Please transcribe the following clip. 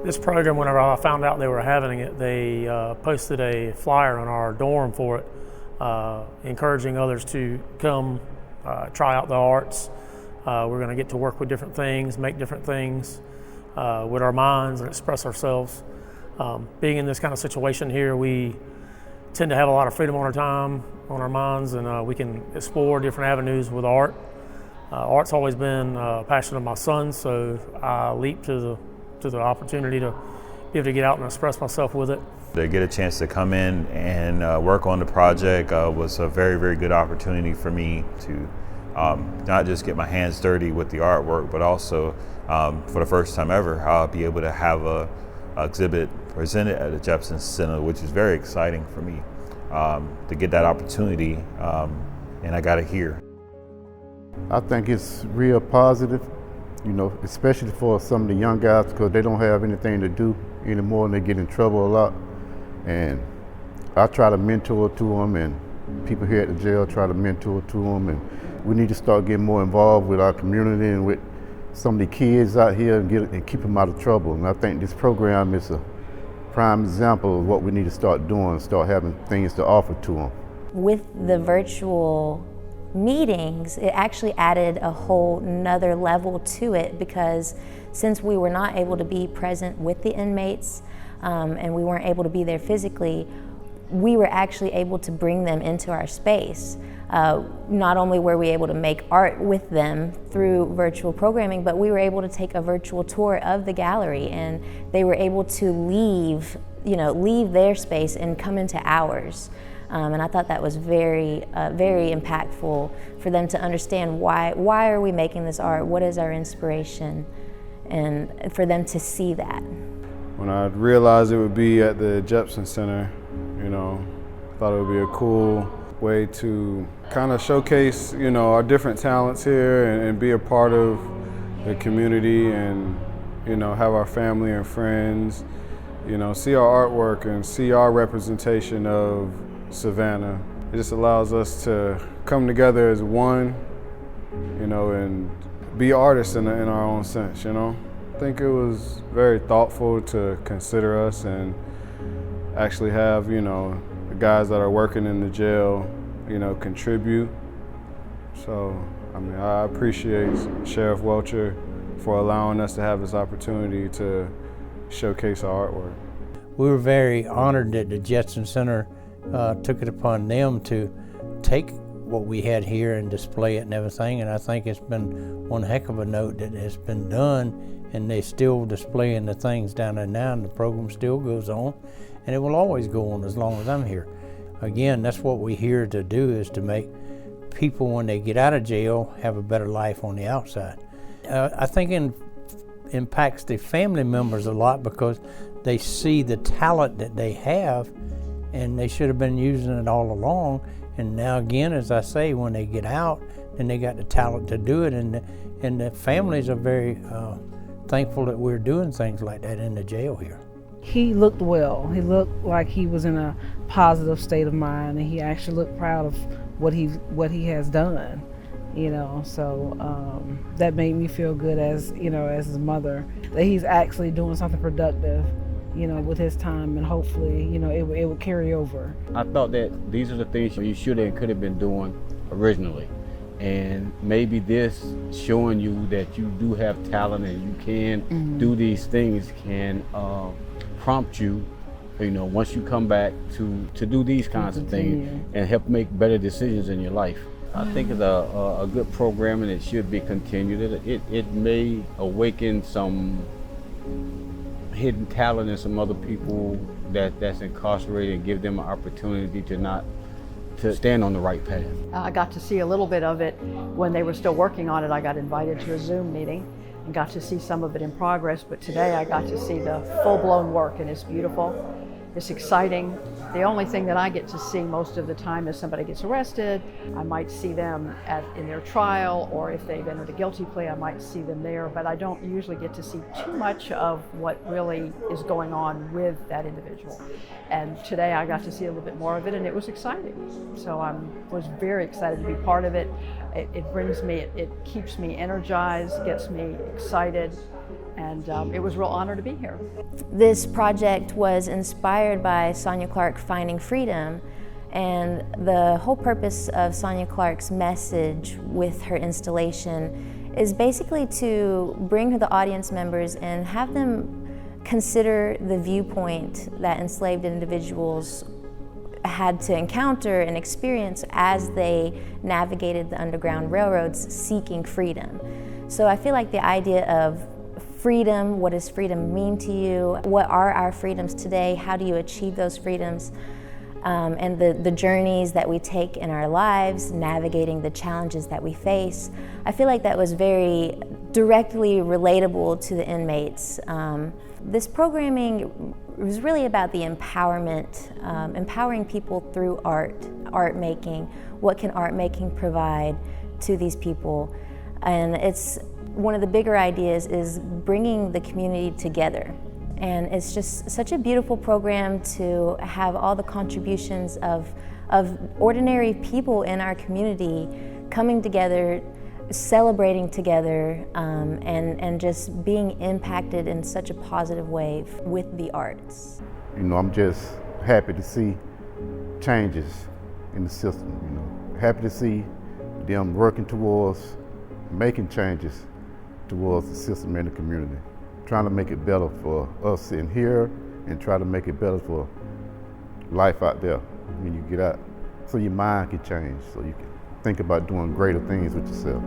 This program, whenever I found out they were having it, they posted a flyer on our dorm for it, encouraging others to come try out the arts. We're going to get to work with different things, make different things with our minds and express ourselves. Being in this kind of situation here, we tend to have a lot of freedom on our time, on our minds, and we can explore different avenues with art. Art's always been a passion of my son's, so I leaped to the opportunity to be able to get out and express myself with it. To get a chance to come in and work on the project was a very, very good opportunity for me to not just get my hands dirty with the artwork, but also for the first time ever, I'll be able to have a exhibit presented at the Jepson Center, which is very exciting for me to get that opportunity, and I got it here. I think it's real positive, you know, especially for some of the young guys, because they don't have anything to do anymore and they get in trouble a lot. And I try to mentor to them, and people here at the jail try to mentor to them, and we need to start getting more involved with our community and with some of the kids out here and keep them out of trouble. And I think this program is a prime example of what we need to start doing, start having things to offer to them. With the virtual meetings, it actually added a whole nother level to it, because since we were not able to be present with the inmates and we weren't able to be there physically, we were actually able to bring them into our space. Not only were we able to make art with them through virtual programming, but we were able to take a virtual tour of the gallery, and they were able to leave their space and come into ours. And I thought that was very impactful for them to understand why are we making this art, what is our inspiration, and for them to see that. When I realized it would be at the Jepson Center, you know, I thought it would be a cool way to kind of showcase, you know, our different talents here and be a part of the community, and, you know, have our family and friends, you know, see our artwork and see our representation of Savannah. It just allows us to come together as one, you know, and be artists in our own sense, you know. I think it was very thoughtful to consider us and actually have, you know, the guys that are working in the jail, you know, contribute. So, I mean, I appreciate Sheriff Welcher for allowing us to have this opportunity to showcase our artwork. We were very honored that the Jepson Center took it upon them to take what we had here and display it and everything, and I think it's been one heck of a note that has been done, and they're still displaying the things down there now, and the program still goes on, and it will always go on as long as I'm here. Again, that's what we're here to do, is to make people, when they get out of jail, have a better life on the outside. I think it impacts the family members a lot, because they see the talent that they have, and they should have been using it all along. And now again, as I say, when they get out, then they got the talent to do it, and the families are very thankful that we're doing things like that in the jail here. He looked well. He looked like he was in a positive state of mind, and he actually looked proud of what he has done. You know, so that made me feel good as, you know, as his mother, that he's actually doing something productive, you know, with his time, and hopefully, you know, it would carry over. I thought that these are the things you should and could have been doing originally. And maybe this showing you that you do have talent and you can do these things can prompt you, you know, once you come back to do these kinds of things and help make better decisions in your life. I think it's a good program, and it should be continued. It may awaken some hidden talent in some other people that's incarcerated, and give them an opportunity to stand on the right path. I got to see a little bit of it when they were still working on it. I got invited to a Zoom meeting and got to see some of it in progress, but today I got to see the full-blown work, and it's beautiful. It's exciting. The only thing that I get to see most of the time is somebody gets arrested. I might see them in their trial, or if they've entered a guilty plea, I might see them there, but I don't usually get to see too much of what really is going on with that individual. And today I got to see a little bit more of it, and it was exciting. So I was very excited to be part of it. It brings me, it keeps me energized, gets me excited, And it was a real honor to be here. This project was inspired by Sonia Clark finding freedom, and the whole purpose of Sonia Clark's message with her installation is basically to bring the audience members and have them consider the viewpoint that enslaved individuals had to encounter and experience as they navigated the Underground Railroads seeking freedom. So I feel like the idea of freedom, what does freedom mean to you? What are our freedoms today? How do you achieve those freedoms? And the journeys that we take in our lives, navigating the challenges that we face. I feel like that was very directly relatable to the inmates. This programming was really about the empowerment, empowering people through art making. What can art making provide to these people? And it's one of the bigger ideas is bringing the community together. And it's just such a beautiful program to have all the contributions of ordinary people in our community coming together, celebrating together, and just being impacted in such a positive way with the arts. You know, I'm just happy to see changes in the system, you know. Happy to see them working towards making changes towards the system and the community. Trying to make it better for us in here and try to make it better for life out there when you get out. So your mind can change, so you can think about doing greater things with yourself.